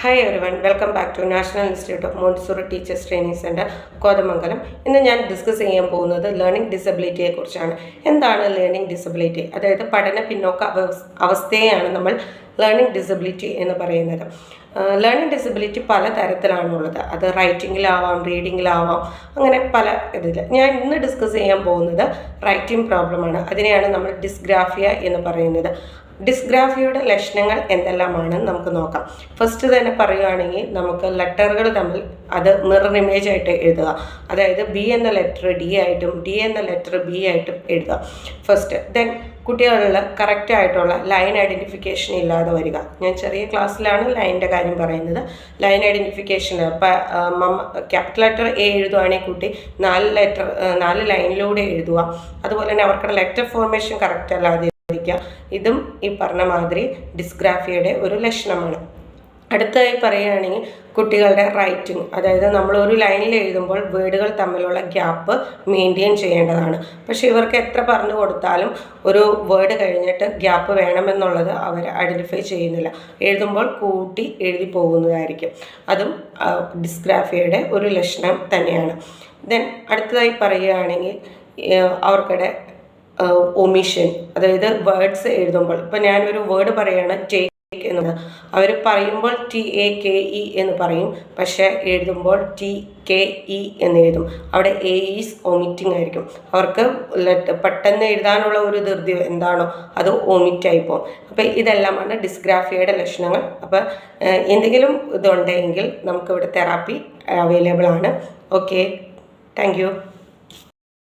Hi everyone, welcome back to National Institute of Montessori Teachers Training Center, Kothamangalam. ഇന്ന് ഞാൻ discuss ചെയ്യാൻ പോകുന്നത് learning ഡിസബിലിറ്റിയെ കുറിച്ചാണ്. എന്താണ് ലേണിംഗ് ഡിസബിലിറ്റി? അതായത് പഠന പിന്നോക്ക അവസ്ഥയെയാണ് നമ്മൾ ലേണിംഗ് ഡിസബിലിറ്റി എന്ന് പറയുന്നത്. ലേണിംഗ് ഡിസബിലിറ്റി പല തരത്തിലാണുള്ളത്. അത് റൈറ്റിങ്ങിലാവാം, റീഡിങ്ങിലാവാം, അങ്ങനെ പല ഇതിൽ. ഞാൻ ഇന്ന് ഡിസ്കസ് ചെയ്യാൻ പോകുന്നത് റൈറ്റിംഗ് പ്രോബ്ലമാണ്. അതിനെയാണ് നമ്മൾ ഡിസ്ഗ്രാഫിയ എന്ന് പറയുന്നത്. ഡിസ്ഗ്രാഫിയയുടെ ലക്ഷണങ്ങൾ എന്തെല്ലാമാണെന്ന് നമുക്ക് നോക്കാം. ഫസ്റ്റ് തന്നെ പറയുകയാണെങ്കിൽ നമുക്ക് ലെറ്ററുകൾ തമ്മിൽ അത് മിറർ ഇമേജ് ആയിട്ട് എഴുതുക. അതായത് ബി എന്ന ലെറ്റർ ഡി ആയിട്ടും ഡി എന്ന ലെറ്റർ ബി ആയിട്ടും എഴുതുക ഫസ്റ്റ്. ദെൻ കുട്ടികളിൽ കറക്റ്റായിട്ടുള്ള ലൈൻ ഐഡൻറ്റിഫിക്കേഷൻ ഇല്ലാതെ വരിക. ഞാൻ ചെറിയ ക്ലാസ്സിലാണ് ലൈനിൻ്റെ കാര്യം പറയുന്നത്. ലൈൻ ഐഡൻറ്റിഫിക്കേഷൻ ഇപ്പം ക്യാപിറ്റൽ ലെറ്റർ എ എഴുതുകയാണെങ്കിൽ കുട്ടി 4 ലൈനിലൂടെ എഴുതുക. അതുപോലെ തന്നെ അവർക്കുടെ ലെറ്റർ ഫോർമേഷൻ കറക്റ്റ് അല്ലാതെ ഇതും ഈ പറഞ്ഞ മാതിരി ഡിസ്ഗ്രാഫിയയുടെ ഒരു ലക്ഷണമാണ്. അടുത്തതായി പറയുകയാണെങ്കിൽ കുട്ടികളുടെ റൈറ്റിംഗ്, അതായത് നമ്മൾ ഒരു ലൈനിൽ എഴുതുമ്പോൾ വേർഡുകൾ തമ്മിലുള്ള ഗ്യാപ്പ് മെയിൻറ്റെയിൻ ചെയ്യേണ്ടതാണ്. പക്ഷേ ഇവർക്ക് എത്ര പറഞ്ഞു കൊടുത്താലും ഒരു വേർഡ് കഴിഞ്ഞിട്ട് ഗ്യാപ്പ് വേണമെന്നുള്ളത് അവർ ഐഡൻറ്റിഫൈ ചെയ്യുന്നില്ല. എഴുതുമ്പോൾ കൂട്ടി എഴുതി പോകുന്നതായിരിക്കും. അതും ഡിസ്ഗ്രാഫിയയുടെ ഒരു ലക്ഷണം തന്നെയാണ്. ദെൻ അടുത്തതായി പറയുകയാണെങ്കിൽ അവർക്കിടെ ഒമിഷൻ, അതായത് വേർഡ്സ് എഴുതുമ്പോൾ ഇപ്പം ഞാനൊരു വേർഡ് പറയുകയാണ് ടേക്ക് എന്നത്, അവർ പറയുമ്പോൾ TAKE എന്ന് പറയും, പക്ഷേ എഴുതുമ്പോൾ TKE എന്ന് എഴുതും. അവിടെ A ഈസ് ഒമിറ്റിംഗ് ആയിരിക്കും. അവർക്ക് പെട്ടെന്ന് എഴുതാനുള്ള ഒരു ധൃതി എന്താണോ അത് ഒമിറ്റായി പോകും. അപ്പോൾ ഇതെല്ലാമാണ് ഡിസ്ഗ്രാഫിയയുടെ ലക്ഷണങ്ങൾ. അപ്പോൾ എന്തെങ്കിലും ഇതുണ്ടെങ്കിൽ നമുക്കിവിടെ തെറാപ്പി അവൈലബിൾ ആണ്. Okay, thank you.